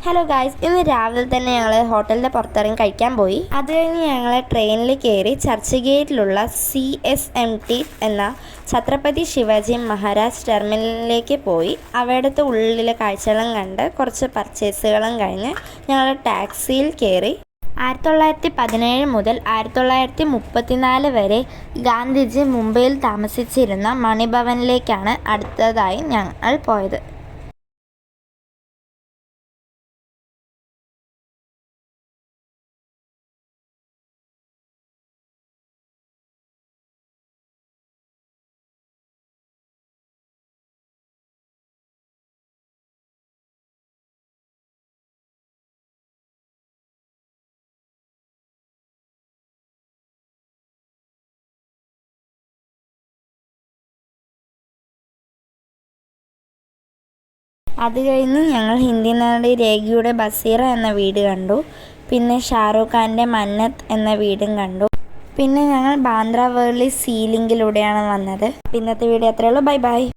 Hello guys, ഇന്ന് രാവിലെ തന്നെ ഞങ്ങൾ ഹോട്ടലിൻ്റെ പുറത്തിറങ്ങി കഴിക്കാൻ പോയി. അത് കഴിഞ്ഞ് ഞങ്ങൾ ട്രെയിനിൽ കയറി ചർച്ച് ഗേറ്റിലുള്ള CSMT എന്ന ഛത്രപതി ശിവാജി മഹാരാജ് ടെർമിനലിലേക്ക് പോയി. അവിടുത്തെ ഉള്ളിലെ കാഴ്ചകളും കണ്ട് കുറച്ച് പർച്ചേസുകളും കഴിഞ്ഞ് ഞങ്ങൾ ടാക്സിയിൽ കയറി. 1917 മുതൽ 1934 വരെ ഗാന്ധിജി മുംബൈയിൽ താമസിച്ചിരുന്ന മണിഭവനിലേക്കാണ് അടുത്തതായി ഞങ്ങൾ പോയത്. അത് കഴിഞ്ഞ് ഞങ്ങൾ ഹിന്ദി നടി രേഖയുടെ ബസീറ എന്ന വീട് കണ്ടു. പിന്നെ ഷാറൂഖ് ഖാൻ്റെ മന്നത്ത് എന്ന വീടും കണ്ടു. പിന്നെ ഞങ്ങൾ ബാന്ദ്ര വേർലി സീ ലിങ്കിലൂടെയാണ് വന്നത്. ഇന്നത്തെ വീഡിയോ അത്രയേ ഉള്ളൂ. Bye bye.